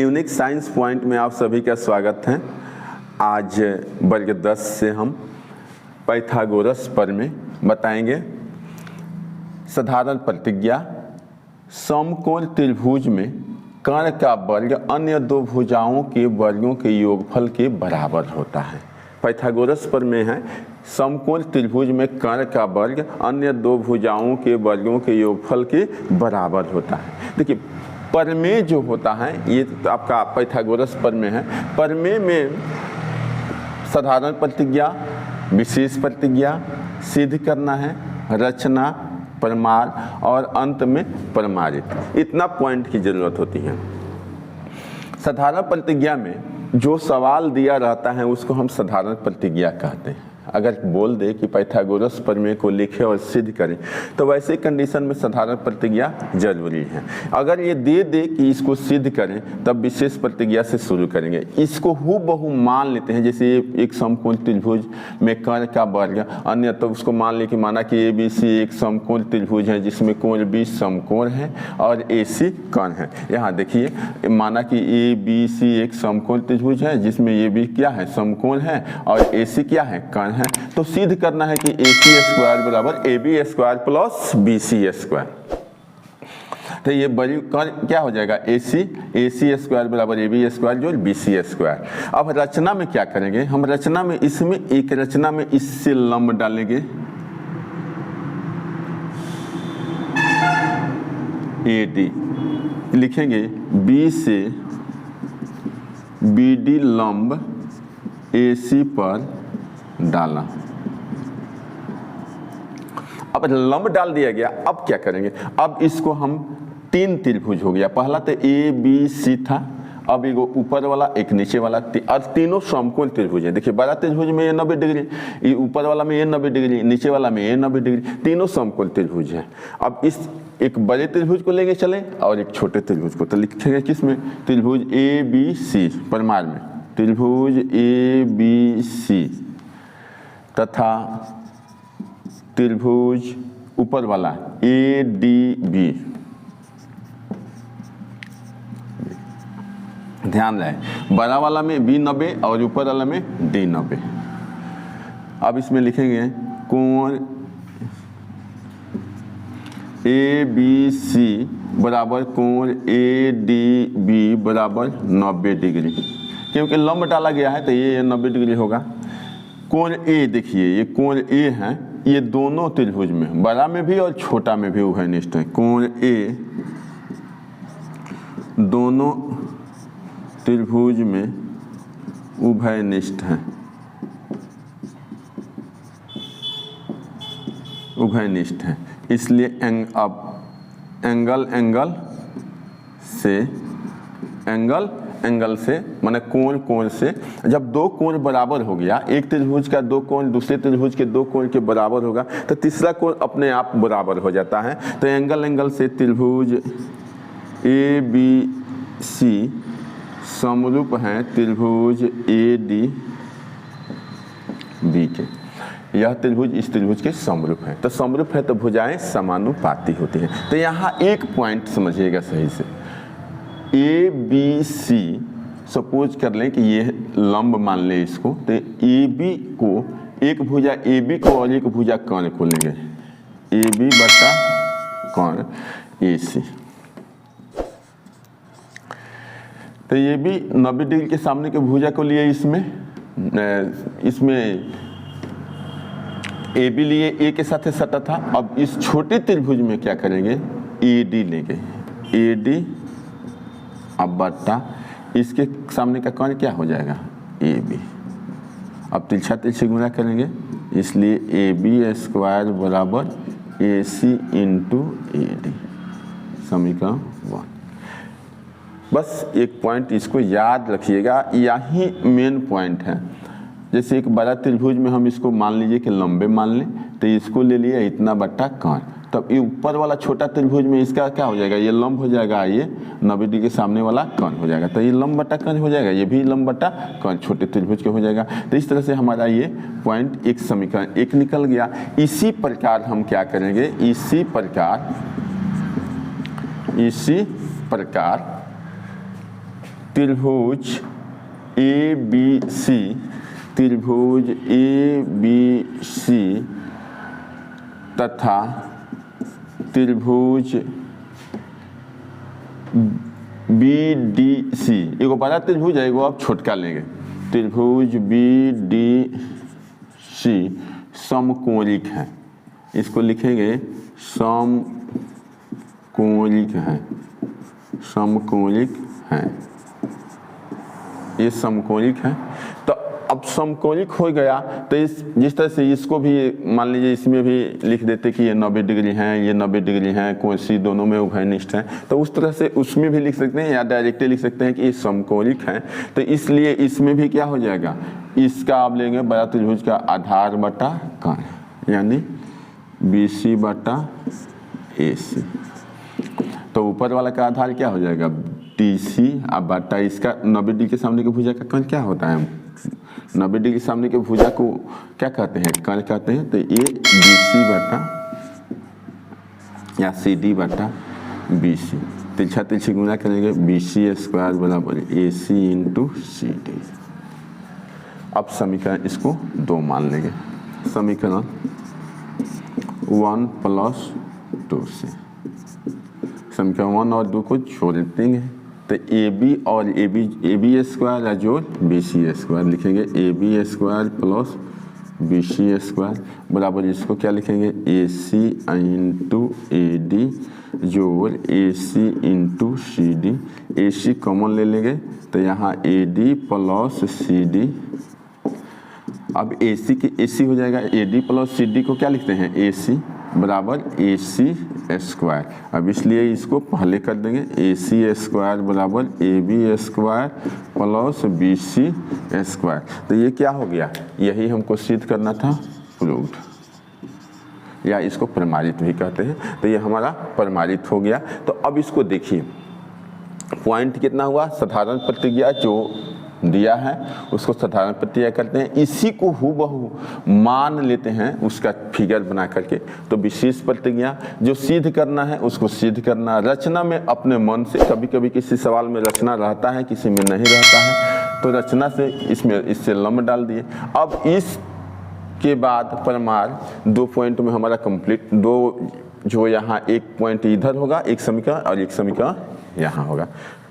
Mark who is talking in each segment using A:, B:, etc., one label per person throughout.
A: Unique science point में आप सभी का स्वागत है। आज वर्ग 10 से हम पाइथागोरस प्रमेय बताएंगे। साधारण प्रतिज्ञा, समकोण त्रिभुज में कर्ण का वर्ग अन्य दो भुजाओं के वर्गों के योगफल के बराबर होता है। पाइथागोरस प्रमेय है, समकोण त्रिभुज में कर्ण का वर्ग अन्य दो भुजाओं के वर्गों के योगफल के बराबर होता है। देखिए, प्रमेय जो होता है ये तो आपका पाइथागोरस प्रमेय है। प्रमेय में साधारण प्रतिज्ञा, विशेष प्रतिज्ञा सिद्ध करना है, रचना, प्रमाण और अंत में प्रमाणित, इतना पॉइंट की जरूरत होती है। साधारण प्रतिज्ञा में जो सवाल दिया रहता है उसको हम साधारण प्रतिज्ञा कहते हैं। अगर बोल दे कि पाइथागोरस प्रमेय को लिखे और सिद्ध करें तो वैसे कंडीशन में साधारण प्रतिज्ञा जरूरी है। अगर ये दे दे कि इसको सिद्ध करें तब विशेष प्रतिज्ञा से शुरू करेंगे। इसको हूबहू मान लेते हैं, जैसे एक समकोण त्रिभुज में कर्ण का वर्ग अन्य, तो उसको मान ले कि माना कि ABC एक समकोण त्रिभुज है जिसमें कोण B समकोण है और AC कर्ण है। यहाँ देखिए, माना कि ABC एक समकोण त्रिभुज है जिसमें AB क्या है, समकोण है और AC क्या है, कर्ण है। तो सिद्ध करना है कि AC स्क्वायर बराबर AB square plus BC square. तो ये बड़ी क्या हो जाएगा, AC स्क्वायर बराबर AB स्क्वायर जो BC स्क्वायर। अब रचना में क्या करेंगे हम, रचना में इसमें एक रचना में इससे लंब डालेंगे AD, लिखेंगे B से BD लंब AC पर डाला। अब लंब डाल दिया गया, अब क्या करेंगे, अब इसको हम तीन त्रिभुज हो गया। पहला तो ABC था, अब एक ऊपर वाला एक नीचे वाला, और तीनों समकोण त्रिभुज है। देखिए, बड़ा त्रिभुज में ये 90 डिग्री, ये ऊपर वाला में ये 90 डिग्री, नीचे वाला में ये 90 डिग्री, तीनों समकोण त्रिभुज है। अब इस एक बड़े त्रिभुज को लेके चले और एक छोटे त्रिभुज को, तो लिखेंगे किसमें, त्रिभुज ABC प्रमाण में, त्रिभुज ABC तथा त्रिभुज ऊपर वाला ADB। ध्यान रहे, बड़ा वाला में B 90 और ऊपर वाला में D 90। अब इसमें लिखेंगे कोण ABC बराबर कोण ADB बराबर 90 डिग्री, क्योंकि लंब डाला गया है तो ये 90 डिग्री होगा। कोण A, देखिए ये कोण A है, ये दोनों त्रिभुज में, बड़ा में भी और छोटा में भी उभयनिष्ठ है। कोण A दोनों त्रिभुज में उभयनिष्ठ है, उभयनिष्ठ है, इसलिए अब एंगल से माने कोण से, जब दो कोण बराबर हो गया, एक त्रिभुज का दो कोण दूसरे त्रिभुज के दो कोण के बराबर होगा तो तीसरा कोण अपने आप बराबर हो जाता है। तो एंगल से त्रिभुज ABC समरूप है त्रिभुज ADB के। यह त्रिभुज इस त्रिभुज के समरूप है, तो समरूप है तो भुजाएं समानुपाती होती हैं। तो यहाँ एक पॉइंट समझिएगा सही से, ABC सपोज कर लें कि ये लंब मान लें इसको, तो AB को, एक भुजा AB को और एक भुजा कर्ण को लेंगे, AB बटा कर्ण AC। तो ये भी 90 डिग्री के सामने के भुजा को लिए, इसमें AB लिए A के साथ सटा था। अब इस छोटे त्रिभुज में क्या करेंगे, AD लेंगे, AD अब बटा इसके सामने का कर्ण क्या हो जाएगा, AB। अब तिरछा तिरछी गुणा करेंगे, इसलिए AB स्क्वायर बराबर AC इंटू AD, समीकरण 1। बस एक पॉइंट इसको याद रखिएगा, यही मेन पॉइंट है। जैसे एक बड़ा त्रिभुज में हम इसको मान लीजिए कि लंबे मान लें, तो इसको ले लिया इतना बट्टा कर्ण, तब ये ऊपर वाला छोटा त्रिभुज में इसका क्या हो जाएगा, ये लंब हो जाएगा, ये 90 डिग्री के सामने वाला कर्ण हो जाएगा, तो ये लंब बट्टा कर्ण हो जाएगा, ये भी लंब बट्टा कर्ण छोटे त्रिभुज के हो जाएगा। तो इस तरह से हमारा ये पॉइंट एक समीकरण एक निकल गया। इसी प्रकार हम क्या करेंगे, इसी प्रकार त्रिभुज ABC, त्रिभुज ABC तथा त्रिभुज BDC, एगो बड़ा त्रिभुज है, एगो आप छोटका लेंगे। त्रिभुज BDC समकोणिक है, इसको लिखेंगे समकोणिक है, समकोणिक है, ये समकोणिक है। तो अब समकोणिक हो गया तो जिस तरह से इसको भी मान लीजिए इसमें भी लिख देते कि ये 90 डिग्री है, ये 90 डिग्री है, कोण सी दोनों में उभयनिष्ठ है, तो उस तरह से उसमें भी लिख सकते हैं या डायरेक्टली लिख सकते हैं कि ये समकोणिक है। तो इसलिए इसमें भी क्या हो जाएगा, इसका आप लेंगे बड़ा त्रिभुज का आधार बटा कोण, यानी BC बटा AC। तो ऊपर वाला का आधार क्या हो जाएगा DC, अब बटा इसका 90 डिग्री के सामने की भुजा का कोण क्या होता है, 90 डिग्री सामने के भुजा को क्या कहते हैं, कोण कहते हैं। तो ये BC बटा या CD बटा BC, तिरछा तिरछी गुना करेंगे, BC स्क्वायर बराबर AC इंटू CD। अब समीकरण इसको 2 मान लेंगे, समीकरण 1 + 2 से समीकरण 1 और 2 को जोड़ देंगे। तो AB और AB स्क्वायर या जोड़ BC स्क्वायर लिखेंगे, AB square plus BC square बराबर इसको क्या लिखेंगे, AC इंटू AD जोड़ AC into CD। AC common ले लेंगे तो यहाँ AD प्लस CD, अब AC हो जाएगा, AD प्लस CD को क्या लिखते हैं, AC बराबर AC स्क्वायर। अब इसलिए इसको पहले कर देंगे, AC स्क्वायर बराबर AB square plus BC square. तो ये क्या हो गया, यही हमको सिद्ध करना था, प्रूव्ड, या इसको प्रमाणित भी कहते हैं। तो ये हमारा प्रमाणित हो गया। तो अब इसको देखिए, पॉइंट कितना हुआ, साधारण प्रतिज्ञा जो दिया है उसको साधारण प्रतिज्ञा करते हैं, इसी को हूबहू मान लेते हैं उसका फिगर बना करके। तो विशेष प्रतिज्ञा जो सिद्ध करना है उसको सिद्ध करना, रचना में अपने मन से, कभी कभी किसी सवाल में रचना रहता है किसी में नहीं रहता है, तो रचना से इससे लंब डाल दिए। अब इसके बाद प्रमाण 2 पॉइंट में हमारा कंप्लीट, 2 जो यहाँ एक पॉइंट इधर होगा, एक समीकरण और एक समीकरण यहाँ होगा।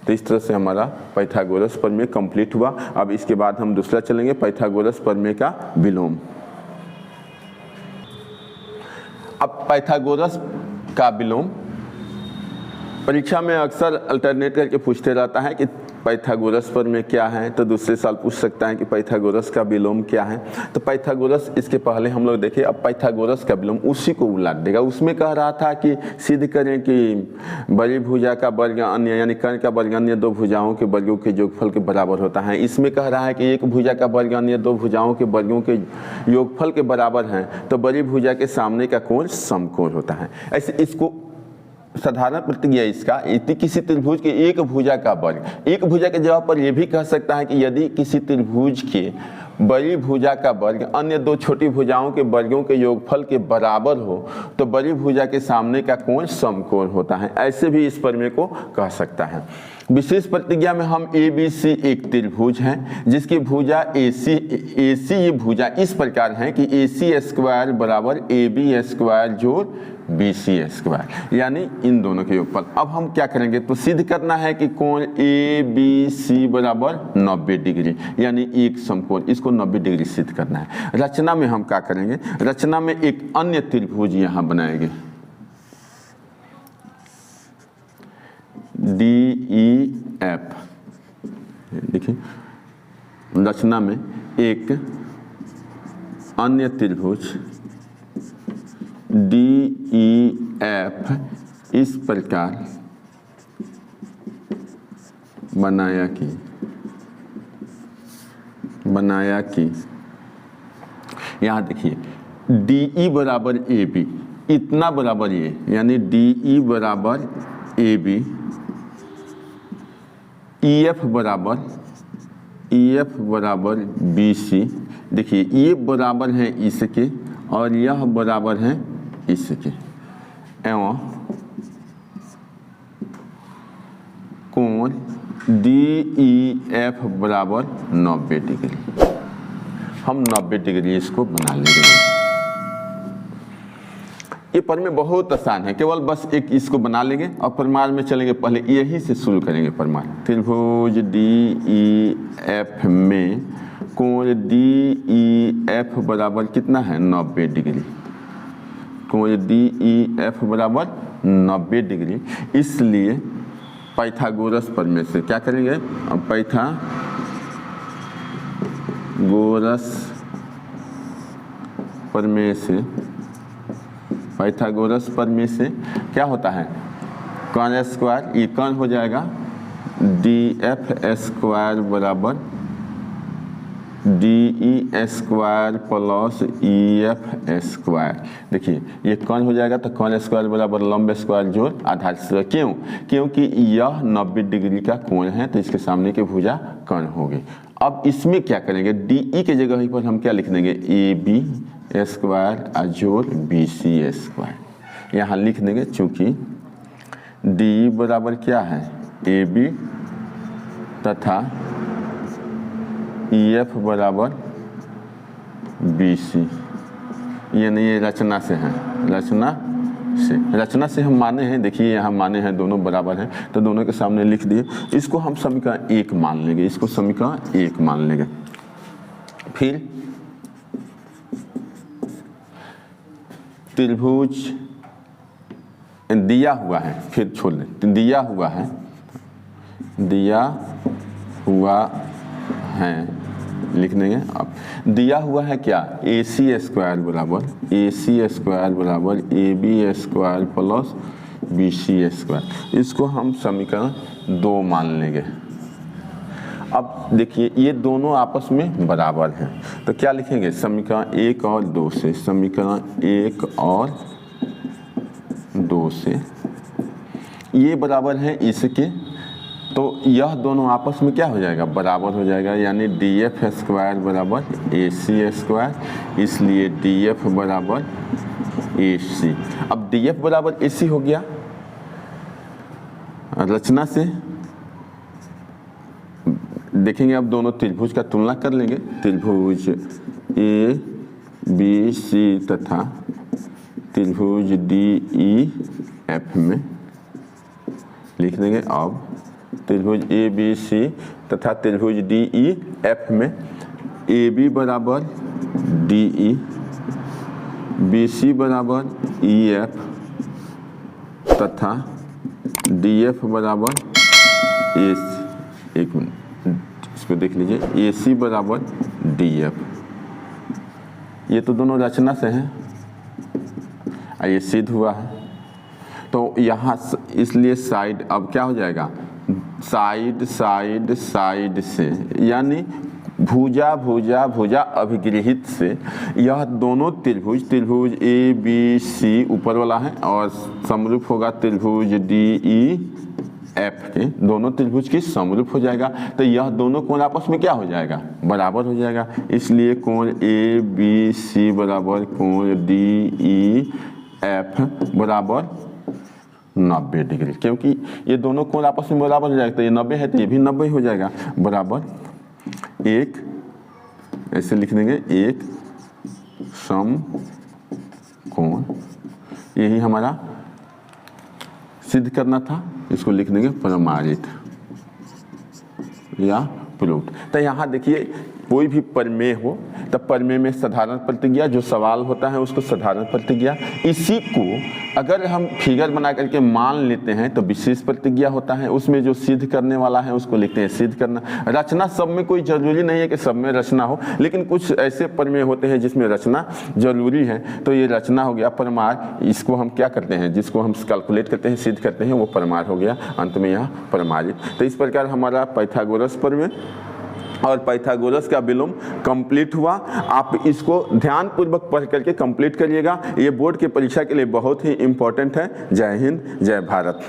A: तो इस तरह से हमारा पाइथागोरस प्रमेय कंप्लीट हुआ। अब इसके बाद हम दूसरा चलेंगे, पाइथागोरस प्रमेय का विलोम। अब पाइथागोरस का विलोम परीक्षा में अक्सर अल्टरनेट करके पूछते रहता है कि पाइथागोरस प्रमेय क्या है, तो दूसरे साल पूछ सकता है कि पाइथागोरस का विलोम क्या है। तो पाइथागोरस इसके पहले हम लोग देखे, अब पाइथागोरस का विलोम उसी को उलट देगा। उसमें कह रहा था कि सिद्ध करें कि बड़ी भुजा का वर्ग अन्य, यानी कर्ण का वर्ग अन्य 2 भुजाओं के वर्गों के योगफल के बराबर होता है। इसमें कह रहा है कि एक भुजा का वर्ग अन्य 2 भुजाओं के वर्गों के योगफल के बराबर हैं, तो बड़ी भुजा के सामने का कोण समकोण होता है। ऐसे इसको साधारण प्रतिज्ञा इसका, किसी त्रिभुज के एक भुजा का वर्ग, एक भुजा के जगह पर यह भी कह सकता है कि यदि किसी त्रिभुज के बड़ी भुजा का वर्ग अन्य 2 छोटी भुजाओं के वर्गों के योगफल के बराबर हो, तो बड़ी भुजा के सामने का कोण समकोण होता है। ऐसे भी इस प्रमेय को कह सकता है। विशेष प्रतिज्ञा में हम ABC एक त्रिभुज है जिसकी भुजा AC ये भुजा इस प्रकार है कि AC स्क्वायर बराबर AB स्क्वायर जोड़ BC स्क्वायर, यानी इन दोनों के योगफल। अब हम क्या करेंगे, तो सिद्ध करना है कि कोण ABC बराबर 90 डिग्री, यानी एक समकोण, इसको 90 डिग्री सिद्ध करना है। रचना में हम क्या करेंगे, रचना में एक अन्य त्रिभुज यहाँ बनाएंगे, DEF। देखिए रचना में एक अन्य त्रिभुज DEF इस प्रकार बनाया कि यहाँ देखिए DE बराबर AB, इतना बराबर ये, यानी DE बराबर AB, EF बराबर BC। देखिए ये बराबर है इसके और यह बराबर है इसके, एवं कोण DEF बराबर 90 डिग्री। हम 90 डिग्री इसको बना लेंगे। ये प्रमेय बहुत आसान है, केवल बस एक इसको बना लेंगे और प्रमाण में चलेंगे। पहले यही से शुरू करेंगे प्रमाण। त्रिभुज DEF में कोण DEF बराबर कितना है 90 डिग्री। कोण DEF बराबर 90 डिग्री। इसलिए पाइथागोरस प्रमेय से क्या करेंगे, अब पाइथागोरस प्रमेय से क्या होता है, कॉन स्क्वायर, ये कॉन हो जाएगा DF स्क्वायर बराबर DE square plus EF square. देखिए ये कॉन हो जाएगा तो कॉन स्क्वायर बराबर लंब स्क्वायर जोड़ आधार स्क्वायर। क्यों? क्योंकि यह 90 डिग्री का कोण है तो इसके सामने की भुजा कॉन होगी। अब इसमें क्या करेंगे, DE के जगह पर हम क्या लिख देंगे, AB स्क्वायर जोड़ BC स्क्वायर यहाँ लिख देंगे। चूँकि DE बराबर क्या है AB तथा EF बराबर BC, ये नहीं है रचना से है, रचना से हम माने हैं। देखिए यहाँ माने हैं दोनों बराबर हैं तो दोनों के सामने लिख दिए। इसको हम समीकरण 1 मान लेंगे, इसको समीकरण 1 मान लेंगे। फिर त्रिभुज दिया हुआ है, फिर छोड़ दें, दिया हुआ है लिख देंगे। अब दिया हुआ है क्या, AC स्क्वायर बराबर AB square plus BC square. इसको हम समीकरण 2 मान लेंगे। अब देखिए ये दोनों आपस में बराबर हैं तो क्या लिखेंगे, समीकरण 1 और 2 से, समीकरण 1 और 2 से ये बराबर है इसके, तो यह दोनों आपस में क्या हो जाएगा, बराबर हो जाएगा। यानी DF स्क्वायर बराबर AC स्क्वायर, इसलिए DF बराबर AC। अब DF बराबर AC हो गया, रचना से देखेंगे। अब दोनों त्रिभुज का तुलना कर लेंगे। त्रिभुज ABC तथा त्रिभुज DEF में लिख देंगे। अब त्रिभुज ABC तथा त्रिभुज DEF में AB बराबर DE, BC बराबर EF तथा DF बराबर AC। एक मिनट इसको देख लीजिए, AC बराबर DF। ये तो दोनों रचना से हैं, ये सिद्ध हुआ है। तो यहाँ इसलिए साइड अब क्या हो जाएगा, साइड से, यानी भुजा अभिगृहित से यह दोनों त्रिभुज ABC ऊपर वाला है और समरूप होगा त्रिभुज DEF के, दोनों त्रिभुज की समरूप हो जाएगा। तो यह दोनों कोण आपस में क्या हो जाएगा, बराबर हो जाएगा। इसलिए कोण ABC बराबर कोण DEF बराबर 90 डिग्री। क्योंकि ये दोनों कोण आपस में बराबर हो जाएगा तो ये 90 है तो ये भी 90 हो जाएगा, बराबर 1, ऐसे लिख देंगे, एक सम कोण। यही हमारा सिद्ध करना था, इसको लिख देंगे प्रमाणित या प्रूव्ड। तो यहाँ देखिए कोई भी प्रमेय हो तब प्रमेय में साधारण प्रतिज्ञा, जो सवाल होता है उसको साधारण प्रतिज्ञा, इसी को अगर हम फिगर बना करके मान लेते हैं तो विशेष प्रतिज्ञा होता है। उसमें जो सिद्ध करने वाला है उसको लिखते हैं सिद्ध करना। रचना सब में कोई जरूरी नहीं है कि सब में रचना हो, लेकिन कुछ ऐसे प्रमेय होते हैं जिसमें रचना जरूरी है, तो ये रचना हो गया। प्रमाण इसको हम क्या करते हैं, जिसको हम कैलकुलेट करते हैं, सिद्ध करते हैं, वो प्रमाण हो गया। अंत में यह प्रमाणित। तो इस प्रकार हमारा पाइथागोरस प्रमेय और पाइथागोरस का विलोम कंप्लीट हुआ। आप इसको ध्यानपूर्वक पढ़ करके कंप्लीट करिएगा, ये बोर्ड की परीक्षा के लिए बहुत ही इम्पोर्टेंट है। जय हिंद, जय भारत।